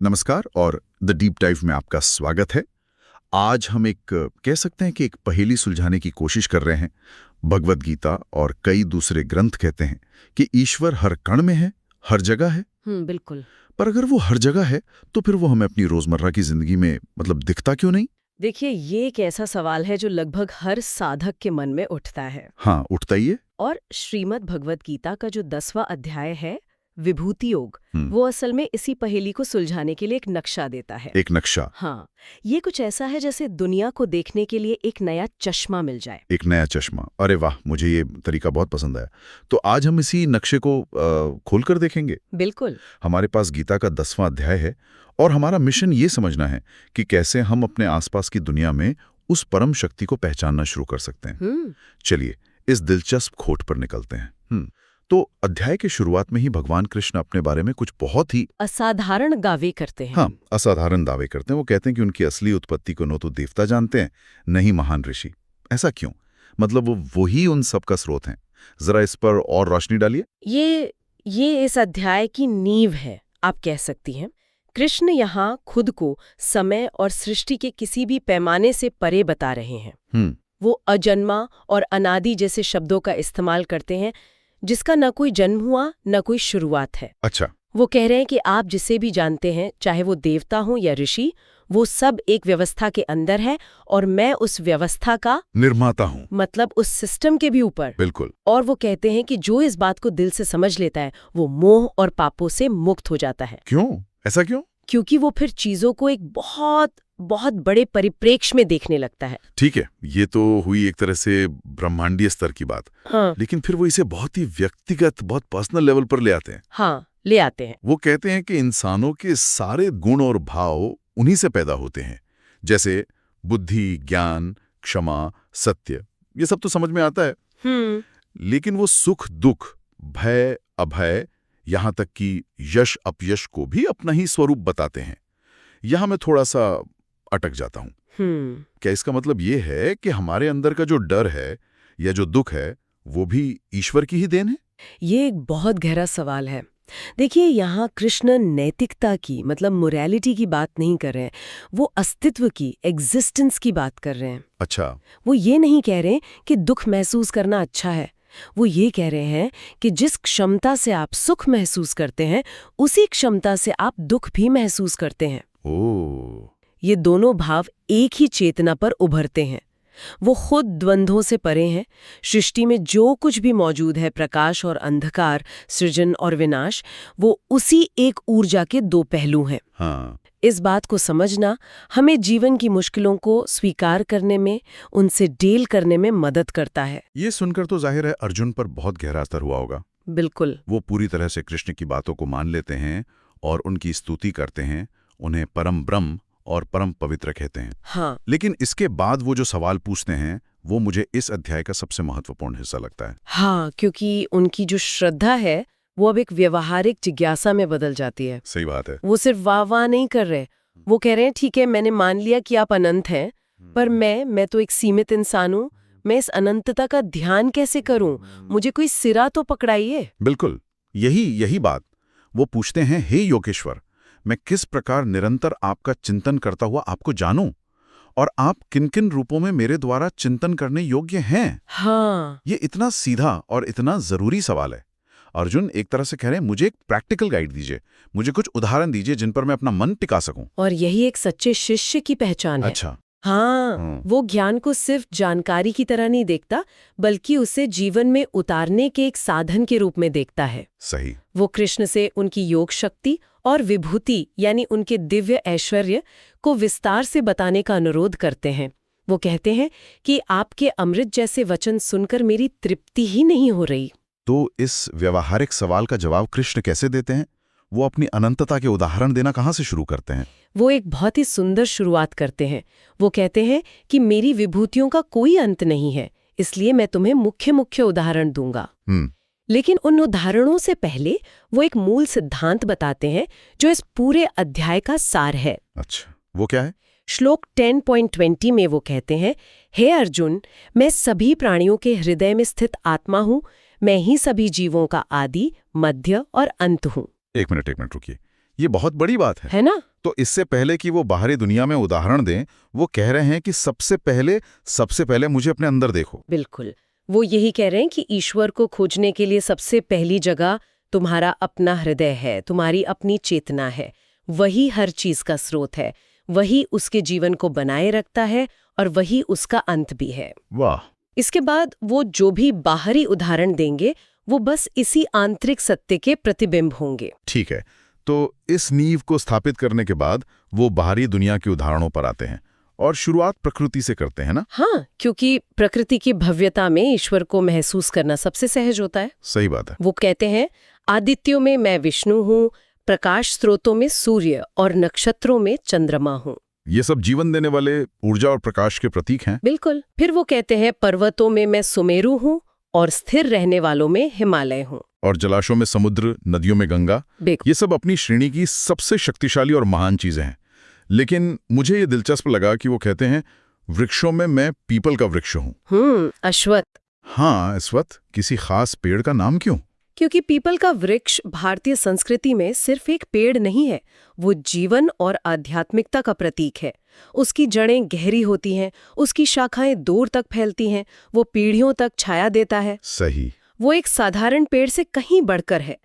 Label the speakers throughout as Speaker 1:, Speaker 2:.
Speaker 1: नमस्कार और the deep dive में आपका स्वागत है। आज हम कह सकते हैं कि एक पहेली सुलझाने की कोशिश कर रहे हैं। भगवद गीता और कई दूसरे ग्रंथ कहते हैं कि ईश्वर हर कण में है, हर जगह है।
Speaker 2: बिल्कुल।
Speaker 1: पर अगर वो हर जगह है तो फिर वो हमें अपनी रोजमर्रा की जिंदगी में दिखता क्यों नहीं?
Speaker 2: देखिए, ये एक ऐसा सवाल है जो लगभग हर साधक के मन में उठता है।
Speaker 1: हाँ, उठता ही है।
Speaker 2: और श्रीमद् भगवद गीता का जो 10वां अध्याय है, विभूति योग, वो असल में इसी पहेली को सुलझाने के लिए एक नक्शा देता है।
Speaker 1: एक नक्शा।
Speaker 2: हाँ, ये कुछ ऐसा है जैसे दुनिया को देखने के लिए एक नया चश्मा मिल जाए।
Speaker 1: एक नया चश्मा। अरे वाह, मुझे ये तरीका बहुत पसंद आया। तो आज हम इसी नक्शे को खोलकर देखेंगे।
Speaker 2: बिल्कुल।
Speaker 1: हमारे पास गीता का 10वां अध्याय है और हमारा मिशन ये समझना है कि कैसे हम अपने आसपास की दुनिया में उस परम शक्ति को पहचानना शुरू कर सकते हैं। चलिए इस दिलचस्प खोज पर निकलते हैं। तो अध्याय के शुरुआत में ही भगवान कृष्ण अपने बारे में कुछ बहुत ही
Speaker 2: असाधारण दावे करते हैं।
Speaker 1: हाँ, असाधारण दावे करते हैं। वो कहते हैं कि उनकी असली उत्पत्ति को न तो देवता जानते हैं, न ही महान ऋषि। ऐसा क्यों? वो ही उन सब का स्रोत हैं। जरा इस पर और रोशनी डालिए।
Speaker 2: ये इस अध्याय की नींव है, आप कह सकती हैं। कृष्ण यहाँ खुद को समय और सृष्टि के किसी भी पैमाने से परे बता रहे हैं। वो अजन्मा और अनादि जैसे शब्दों का इस्तेमाल करते हैं, जिसका न कोई जन्म हुआ न कोई शुरुआत है।
Speaker 1: अच्छा।
Speaker 2: वो कह रहे हैं कि आप जिसे भी जानते हैं, चाहे वो देवता हो या ऋषि, वो सब एक व्यवस्था के अंदर है और मैं उस व्यवस्था का
Speaker 1: निर्माता हूँ।
Speaker 2: मतलब उस सिस्टम के भी ऊपर।
Speaker 1: बिल्कुल।
Speaker 2: और वो कहते हैं कि जो इस बात को दिल से समझ लेता है वो मोह और पापों से मुक्त हो जाता है।
Speaker 1: क्यों? ऐसा क्यों?
Speaker 2: क्योंकि वो फिर चीजों को एक बहुत बहुत बड़े परिप्रेक्ष्य में देखने लगता है।
Speaker 1: ठीक है, ये तो हुई एक तरह से ब्रह्मांडीय स्तर की बात।
Speaker 2: हाँ।
Speaker 1: लेकिन फिर वो इसे बहुत ही व्यक्तिगत, बहुत पर्सनल लेवल पर ले आते हैं।
Speaker 2: हाँ, ले आते हैं।
Speaker 1: वो कहते हैं कि इंसानों के सारे गुण और भाव उन्हीं से पैदा होते हैं, जैसे बुद्धि, ज्ञान, क्षमा, सत्य। ये सब तो समझ में आता है। लेकिन वो सुख दुख, भय अभय, यहाँ तक कि यश अपयश को भी अपना ही स्वरूप बताते हैं। यहाँ मैं थोड़ा सा अटक जाता हूँ। क्या इसका मतलब ये है कि हमारे अंदर का जो डर है या जो दुख है वो भी ईश्वर की ही देन है?
Speaker 2: ये एक बहुत गहरा सवाल है। देखिए, यहाँ कृष्ण नैतिकता की मोरालिटी की बात नहीं कर रहे हैं, वो अस्तित्व की, एग्जिस्टेंस की बात कर रहे हैं।
Speaker 1: अच्छा।
Speaker 2: वो ये नहीं कह रहे कि दुख महसूस करना अच्छा है। वो ये कह रहे हैं कि जिस क्षमता से आप सुख महसूस करते हैं, उसी क्षमता से आप दुख भी महसूस करते हैं। ये दोनों भाव एक ही चेतना पर उभरते हैं। वो खुद द्वंद्वों से परे हैं। सृष्टि में जो कुछ भी मौजूद है, प्रकाश और अंधकार, सृजन और विनाश, वो उसी एक ऊर्जा के दो पहलू हैं।
Speaker 1: हाँ।
Speaker 2: इस बात को समझना हमें जीवन की मुश्किलों को स्वीकार करने में, उनसे डील करने में मदद करता है।
Speaker 1: ये सुनकर तो जाहिर है अर्जुन पर बहुत गहरा असर हुआ होगा।
Speaker 2: बिल्कुल।
Speaker 1: वो पूरी तरह से कृष्ण की बातों को मान लेते हैं और उनकी स्तुति करते हैं, उन्हें परम ब्रह्म और परम पवित्र कहते हैं।
Speaker 2: हाँ।
Speaker 1: लेकिन इसके बाद वो जो सवाल पूछते हैं वो मुझे इस अध्याय का सबसे महत्वपूर्ण हिस्सा लगता है।
Speaker 2: हाँ, क्योंकि उनकी जो श्रद्धा है वो अब एक व्यवहारिक जिज्ञासा में बदल जाती है।
Speaker 1: सही बात है।
Speaker 2: वो सिर्फ वाह वाह नहीं कर रहे, वो कह रहे हैं ठीक है, मैंने मान लिया कि आप अनंत हैं, पर मैं तो एक सीमित इंसान हूँ। मैं इस अनंतता का ध्यान कैसे करूं? मुझे कोई सिरा तो पकड़ाइए।
Speaker 1: बिल्कुल, यही बात वो पूछते हैं। हे योगेश्वर, मैं किस प्रकार निरंतर आपका चिंतन करता हुआ आपको जानूं और आप किन किन रूपों में मेरे द्वारा चिंतन करने योग्य हैं?
Speaker 2: हाँ।
Speaker 1: ये इतना सीधा और इतना जरूरी सवाल है। अर्जुन एक तरह से कह रहे हैं, मुझे एक प्रैक्टिकल गाइड दीजिए, मुझे कुछ उदाहरण दीजिए जिन पर मैं अपना मन टिका सकूं।
Speaker 2: और यही एक सच्चे शिष्य की पहचान है।
Speaker 1: अच्छा।
Speaker 2: हाँ, वो ज्ञान को सिर्फ जानकारी की तरह नहीं देखता, बल्कि उसे जीवन में उतारने के एक साधन के रूप में देखता है।
Speaker 1: सही।
Speaker 2: वो कृष्ण से उनकी योग शक्ति और विभूति यानी उनके दिव्य ऐश्वर्य को विस्तार से बताने का अनुरोध करते हैं। वो कहते हैं कि आपके अमृत जैसे वचन सुनकर मेरी तृप्ति ही नहीं हो रही।
Speaker 1: तो इस व्यवहारिक सवाल का जवाब कृष्ण कैसे देते हैं? वो अपनी अनंतता के उदाहरण देना कहाँ से शुरू करते हैं?
Speaker 2: वो एक बहुत ही सुंदर शुरुआत करते हैं। वो कहते हैं कि मेरी विभूतियों का कोई अंत नहीं है, इसलिए मैं तुम्हें मुख्य उदाहरण दूंगा। लेकिन उन उदाहरणों से पहले वो एक मूल सिद्धांत बताते हैं जो इस पूरे अध्याय का सार है।
Speaker 1: अच्छा, वो क्या है?
Speaker 2: श्लोक 10.20 में वो कहते हैं, हे अर्जुन, मैं सभी प्राणियों के हृदय में स्थित आत्मा हूँ। मैं ही सभी जीवों का आदि, मध्य और अंत हूँ।
Speaker 1: एक मिनट रुकिए। ये बहुत बड़ी बात है
Speaker 2: ना?
Speaker 1: तो इससे पहले कि वो बाहरी दुनिया में उदाहरण दें, वो कह रहे हैं कि सबसे पहले मुझे अपने अंदर देखो।
Speaker 2: बिल्कुल। वो यही कह रहे हैं कि ईश्वर को खोजने के लिए सबसे पहली जगह तुम्हारा अपना हृदय है, तुम्हारी अपनी चेतना है। वही हर चीज का स्रोत है, वही उसके जीवन को बनाए रखता है और वही उसका अंत भी है।
Speaker 1: वाह।
Speaker 2: इसके बाद वो जो भी बाहरी उदाहरण देंगे वो बस इसी आंतरिक सत्य के प्रतिबिंब होंगे।
Speaker 1: ठीक है, तो इस नींव को स्थापित करने के बाद वो बाहरी दुनिया के उदाहरणों पर आते हैं और शुरुआत प्रकृति से करते हैं ना?
Speaker 2: हाँ, क्योंकि प्रकृति की भव्यता में ईश्वर को महसूस करना सबसे सहज होता है।
Speaker 1: सही बात है।
Speaker 2: वो कहते हैं, आदित्यों में मैं विष्णु हूँ, प्रकाश स्रोतों में सूर्य और नक्षत्रों में चंद्रमा हूँ।
Speaker 1: ये सब जीवन देने वाले ऊर्जा और प्रकाश के प्रतीक हैं।
Speaker 2: बिल्कुल। फिर वो कहते हैं, पर्वतों में मैं सुमेरु हूँ और स्थिर रहने वालों में हिमालय हूँ।
Speaker 1: और जलाशयों में समुद्र, नदियों में गंगा। ये सब अपनी श्रेणी की सबसे शक्तिशाली और महान चीजें हैं। लेकिन मुझे ये दिलचस्प लगा कि वो कहते हैं, वृक्षों में मैं पीपल का वृक्ष हूँ।
Speaker 2: अश्वत्थ।
Speaker 1: हाँ, अश्वत्थ। किसी खास पेड़ का नाम क्यों?
Speaker 2: क्योंकि पीपल का वृक्ष भारतीय संस्कृति में सिर्फ एक पेड़ नहीं है, वो जीवन और आध्यात्मिकता का प्रतीक है। उसकी जड़ें गहरी होती हैं, उसकी शाखाएं दूर तक फैलती हैं, वो पीढ़ियों तक छाया देता है।
Speaker 1: सही।
Speaker 2: वो एक साधारण पेड़ से कहीं बढ़कर है।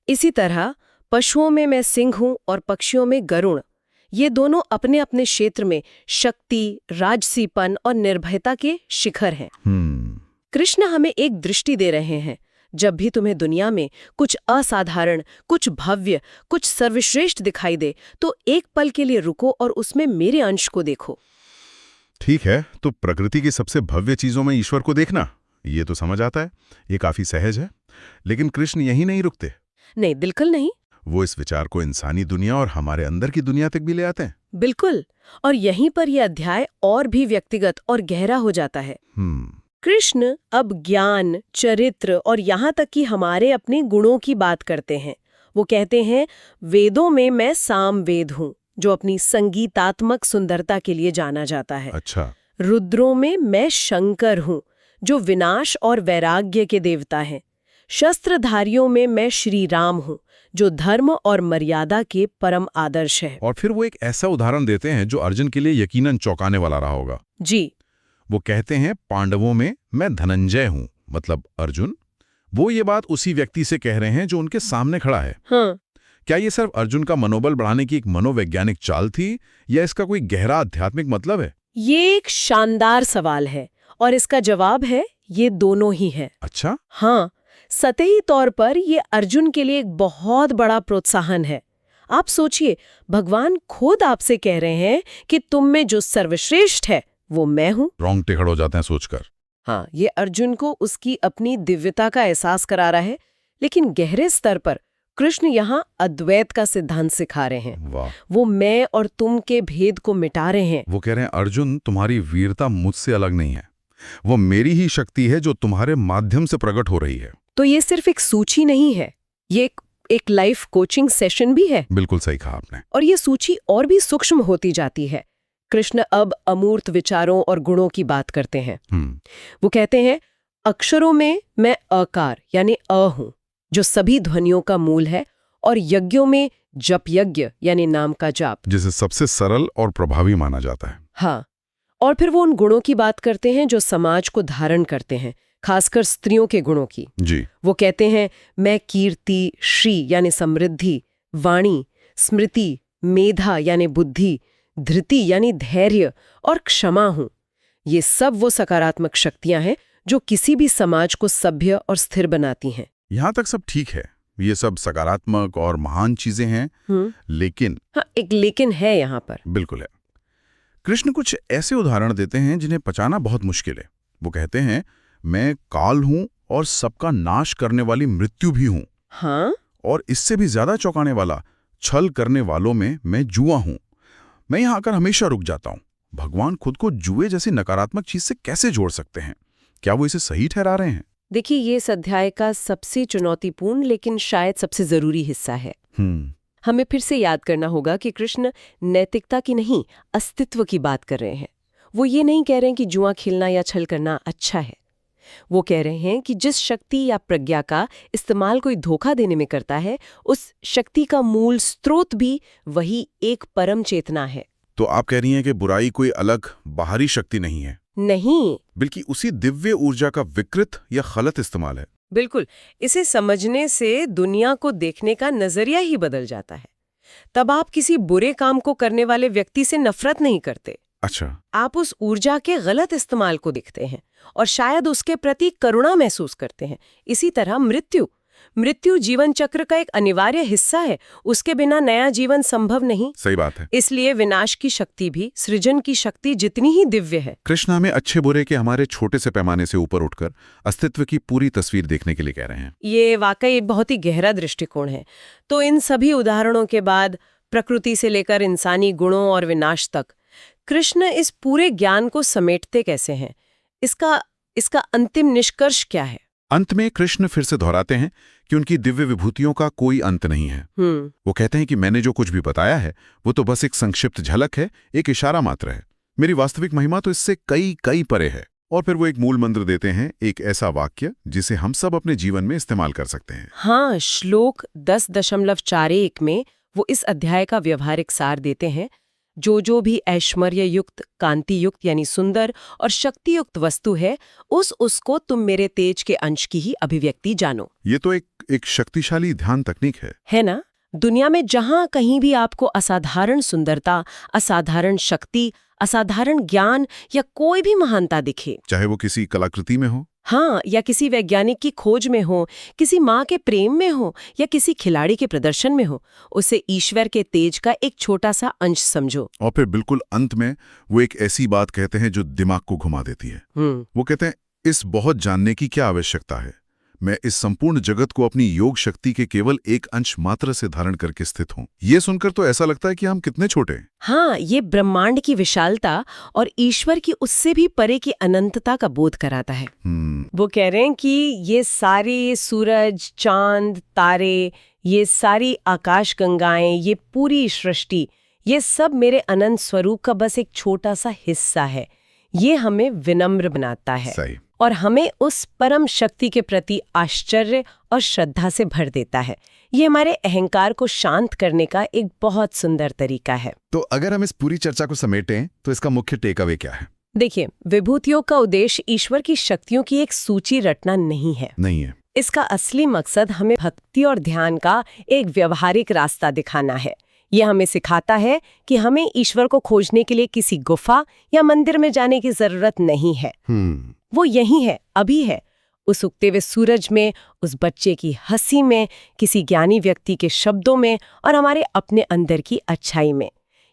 Speaker 2: इसी तरह पशुओं में मैं सिंह हूं और पक्षियों में गरुड़। ये दोनों अपने अपने क्षेत्र में शक्ति, राजसीपन और निर्भयता के शिखर हैं। कृष्ण हमें एक दृष्टि दे रहे हैं, जब भी तुम्हें दुनिया में कुछ असाधारण, कुछ भव्य, कुछ सर्वश्रेष्ठ दिखाई दे, तो एक पल के लिए रुको और उसमें मेरे अंश को देखो।
Speaker 1: ठीक है, तो प्रकृति की सबसे भव्य चीजों में ईश्वर को देखना, ये तो समझ आता है, ये काफी सहज है। लेकिन कृष्ण यहीं नहीं रुकते।
Speaker 2: नहीं, बिल्कुल नहीं।
Speaker 1: वो इस विचार को इंसानी दुनिया और हमारे अंदर की दुनिया तक भी ले आते हैं।
Speaker 2: बिल्कुल। और यहीं पर यह अध्याय और भी व्यक्तिगत और गहरा हो जाता है। कृष्ण अब ज्ञान, चरित्र और यहाँ तक कि हमारे अपने गुणों की बात करते हैं। वो कहते हैं, वेदों में मैं सामवेद हूँ, जो अपनी संगीतात्मक सुंदरता के लिए जाना जाता है।
Speaker 1: अच्छा।
Speaker 2: रुद्रों में मैं शंकर हूँ, जो विनाश और वैराग्य के देवता हैं। शस्त्रधारियों में मैं श्री राम हूँ, जो धर्म और मर्यादा के परम आदर्श है।
Speaker 1: और फिर वो एक ऐसा उदाहरण देते हैं जो अर्जुन के लिए यकीनन चौंकाने वाला रहा होगा।
Speaker 2: जी।
Speaker 1: वो कहते हैं, पांडवों में मैं धनंजय हूं, मतलब अर्जुन। वो ये बात उसी व्यक्ति से कह रहे हैं जो उनके सामने खड़ा है।
Speaker 2: हाँ।
Speaker 1: क्या ये सिर्फ अर्जुन का मनोबल बढ़ाने की एक मनोवैज्ञानिक चाल थी, या इसका कोई गहरा आध्यात्मिक मतलब है?
Speaker 2: ये एक शानदार सवाल है और इसका जवाब है, ये दोनों ही है।
Speaker 1: अच्छा।
Speaker 2: हाँ, सतही तौर पर ये अर्जुन के लिए एक बहुत बड़ा प्रोत्साहन है। आप सोचिए, भगवान खुद आपसे कह रहे हैं कि तुम में जो सर्वश्रेष्ठ है वो मैं हूं।
Speaker 1: रोंगटे खड़े हो जाते हैं सोचकर।
Speaker 2: हाँ, ये अर्जुन को उसकी अपनी दिव्यता का एहसास करा रहा है, लेकिन गहरे स्तर पर कृष्ण यहाँ अद्वैत का सिद्धांत सिखा रहे हैं।
Speaker 1: वाह।
Speaker 2: वो मैं और तुम के भेद को मिटा रहे हैं।
Speaker 1: वो कह रहे हैं, अर्जुन, तुम्हारी वीरता मुझसे अलग नहीं है, वो मेरी ही शक्ति है जो तुम्हारे माध्यम से प्रकट हो रही है।
Speaker 2: तो ये सिर्फ एक सूची नहीं है, ये एक लाइफ कोचिंग सेशन भी है।
Speaker 1: बिल्कुल सही कहा आपने।
Speaker 2: और ये सूची और भी सूक्ष्म होती जाती है। कृष्ण अब अमूर्त विचारों और गुणों की बात करते हैं। वो कहते हैं, अक्षरों में मैं अकार यानी अ हूं, जो सभी ध्वनियों का मूल है, और यज्ञों में जप यज्ञ यानी नाम का जाप,
Speaker 1: जिसे सबसे सरल और प्रभावी माना जाता है।
Speaker 2: हाँ। और फिर वो उन गुणों की बात करते हैं जो समाज को धारण करते हैं, खासकर स्त्रियों के गुणों की।
Speaker 1: जी।
Speaker 2: वो कहते हैं, मैं कीर्ति, श्री यानी समृद्धि, वाणी, स्मृति, मेधा यानी बुद्धि, धृति यानी धैर्य और क्षमा हूं। ये सब वो सकारात्मक शक्तियां हैं जो किसी भी समाज को सभ्य और स्थिर बनाती हैं।
Speaker 1: यहां तक सब ठीक है, ये सब सकारात्मक और महान चीजें हैं। लेकिन
Speaker 2: हाँ, एक लेकिन है यहाँ पर।
Speaker 1: बिल्कुल है। कृष्ण कुछ ऐसे उदाहरण देते हैं जिन्हें पचाना बहुत मुश्किल है। वो कहते हैं, मैं काल हूं और सबका नाश करने वाली मृत्यु भी हूं।
Speaker 2: हाँ।
Speaker 1: और इससे भी ज्यादा चौंकाने वाला, छल करने वालों में मैं जुआ हूं। मैं यहां आकर हमेशा रुक जाता हूं। भगवान खुद को जुए जैसी नकारात्मक चीज से कैसे जोड़ सकते हैं? क्या वो इसे सही ठहरा रहे हैं?
Speaker 2: देखिए, ये इस अध्याय का सबसे चुनौतीपूर्ण लेकिन शायद सबसे जरूरी हिस्सा है। हमें फिर से याद करना होगा कि कृष्ण नैतिकता की नहीं, अस्तित्व की बात कर रहे हैं। वो ये नहीं कह रहे हैं कि जुआ खेलना या छल करना अच्छा है। वो कह रहे हैं कि जिस शक्ति या प्रज्ञा का इस्तेमाल कोई धोखा देने में करता है, उस शक्ति का मूल स्रोत भी वही एक परम चेतना है।
Speaker 1: तो आप कह रही हैं कि बुराई कोई अलग बाहरी शक्ति नहीं है?
Speaker 2: नहीं,
Speaker 1: बल्कि उसी दिव्य ऊर्जा का विकृत या गलत इस्तेमाल है।
Speaker 2: बिल्कुल। इसे समझने से दुनिया को देखने का नजरिया ही बदल जाता है। तब आप किसी बुरे काम को करने वाले व्यक्ति से नफरत नहीं करते।
Speaker 1: अच्छा।
Speaker 2: आप उस ऊर्जा के गलत इस्तेमाल को देखते हैं और शायद उसके प्रति करुणा महसूस करते हैं। इसी तरह मृत्यु जीवन चक्र का एक अनिवार्य हिस्सा है। उसके बिना नया जीवन संभव नहीं।
Speaker 1: सही बात है।
Speaker 2: इसलिए विनाश की शक्ति भी सृजन की शक्ति जितनी ही दिव्य है।
Speaker 1: कृष्ण हमें अच्छे बुरे के हमारे छोटे से पैमाने से ऊपर उठकर अस्तित्व की पूरी तस्वीर देखने के लिए कह रहे हैं।
Speaker 2: ये वाकई एक बहुत ही गहरा दृष्टिकोण है। तो इन सभी उदाहरणों के बाद प्रकृति से लेकर इंसानी गुणों और विनाश तक कृष्ण इस पूरे ज्ञान को समेटते कैसे हैं? इसका अंतिम निष्कर्ष क्या है?
Speaker 1: अंत में कृष्ण फिर से दोहराते हैं कि उनकी दिव्य विभूतियों का कोई अंत नहीं है। वो कहते हैं कि मैंने जो कुछ भी बताया है वो तो बस एक संक्षिप्त झलक है, एक इशारा मात्र है। मेरी वास्तविक महिमा तो इससे कई परे है। और फिर वो एक मूल मंत्र देते हैं, एक ऐसा वाक्य जिसे हम सब अपने जीवन में इस्तेमाल कर सकते हैं।
Speaker 2: हाँ, श्लोक 10.41 में वो इस अध्याय का व्यवहारिक सार देते हैं। जो भी ऐश्वर्य युक्त, कांति युक्त यानी सुंदर और शक्ति युक्त वस्तु है, उसको तुम मेरे तेज के अंश की ही अभिव्यक्ति जानो।
Speaker 1: ये तो एक शक्तिशाली ध्यान तकनीक है
Speaker 2: ना? दुनिया में जहां कहीं भी आपको असाधारण सुंदरता, असाधारण शक्ति, असाधारण ज्ञान या कोई भी महानता दिखे,
Speaker 1: चाहे वो किसी कलाकृति में हो,
Speaker 2: हाँ, या किसी वैज्ञानिक की खोज में हो, किसी माँ के प्रेम में हो या किसी खिलाड़ी के प्रदर्शन में हो, उसे ईश्वर के तेज का एक छोटा सा अंश समझो।
Speaker 1: और फिर बिल्कुल अंत में वो एक ऐसी बात कहते हैं जो दिमाग को घुमा देती है। वो कहते हैं, इस बहुत जानने की क्या आवश्यकता है? मैं इस संपूर्ण जगत को अपनी योग शक्ति के केवल एक अंश मात्र से धारण करके स्थित हूँ। ये सुनकर तो ऐसा लगता है कि हम कितने छोटे हैं।
Speaker 2: हाँ, ये ब्रह्मांड की विशालता और ईश्वर की उससे भी परे की अनंतता का बोध कराता है। वो कह रहे हैं कि ये सारे सूरज, चांद, तारे, ये सारी आकाश गंगाएं, ये पूरी सृष्टि, ये सब मेरे अनंत स्वरूप का बस एक छोटा सा हिस्सा है। ये हमें विनम्र बनाता है।
Speaker 1: सही।
Speaker 2: और हमें उस परम शक्ति के प्रति आश्चर्य और श्रद्धा से भर देता है। ये हमारे अहंकार को शांत करने का एक बहुत सुंदर तरीका है।
Speaker 1: तो अगर हम इस पूरी चर्चा को समेटें तो इसका मुख्य टेक अवे क्या है?
Speaker 2: देखिए, विभूतियों का उद्देश्य ईश्वर की शक्तियों की एक सूची रटना नहीं है। इसका असली मकसद हमें भक्ति और ध्यान का एक व्यवहारिक रास्ता दिखाना है। यह हमें सिखाता है कि हमें ईश्वर को खोजने के लिए किसी गुफा या मंदिर में जाने की जरूरत नहीं है। वो यही है, अभी है, उस उगते हुए सूरज में, उस बच्चे की हंसी में, किसी ज्ञानी व्यक्ति के शब्दों में और हमारे अपने अंदर की अच्छाई में।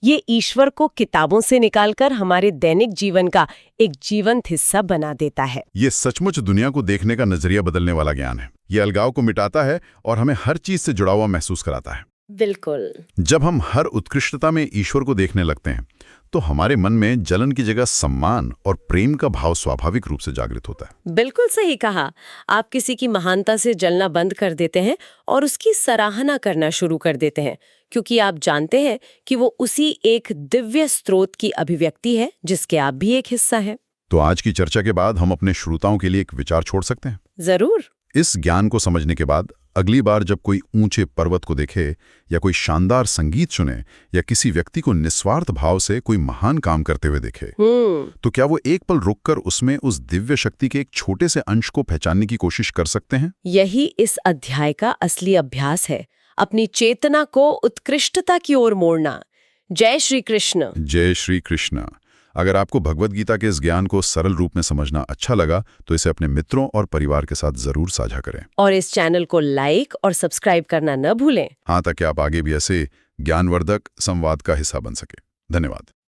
Speaker 2: ये ईश्वर को किताबों से निकालकर हमारे दैनिक जीवन का एक जीवंत हिस्सा बना देता है।
Speaker 1: ये सचमुच दुनिया को देखने का नजरिया बदलने वाला ज्ञान है। ये अलगाव को मिटाता है और हमें हर चीज से जुड़ा हुआ महसूस कराता है।
Speaker 2: बिल्कुल।
Speaker 1: जब हम हर उत्कृष्टता में ईश्वर को देखने लगते हैं तो हमारे मन में जलन की जगह सम्मान और प्रेम का भाव स्वाभाविक रूप से जागृत होता है।
Speaker 2: बिल्कुल सही कहा। आप किसी की महानता से जलना बंद कर देते हैं और उसकी सराहना करना शुरू कर देते हैं, क्योंकि आप जानते हैं कि वो उसी एक दिव्य स्रोत की अभिव्यक्ति है जिसके आप भी एक हिस्सा हैं।
Speaker 1: तो आज की चर्चा के बाद हम अपने श्रोताओं के लिए एक विचार छोड़ सकते हैं।
Speaker 2: जरूर।
Speaker 1: इस ज्ञान को समझने के बाद अगली बार जब कोई ऊंचे पर्वत को देखे या कोई शानदार संगीत सुने या किसी व्यक्ति को निस्वार्थ भाव से कोई महान काम करते हुए देखे, तो क्या वो एक पल रुककर उसमें उस दिव्य शक्ति के एक छोटे से अंश को पहचानने की कोशिश कर सकते हैं?
Speaker 2: यही इस अध्याय का असली अभ्यास है, अपनी चेतना को उत्कृष्टता की ओर मोड़ना। जय श्री कृष्ण।
Speaker 1: जय श्री कृष्ण। अगर आपको भगवद गीता के इस ज्ञान को सरल रूप में समझना अच्छा लगा तो इसे अपने मित्रों और परिवार के साथ जरूर साझा करें।
Speaker 2: और इस चैनल को लाइक और सब्सक्राइब करना न भूलें।
Speaker 1: हाँ, ताकि आप आगे भी ऐसे ज्ञानवर्धक संवाद का हिस्सा बन सके। धन्यवाद।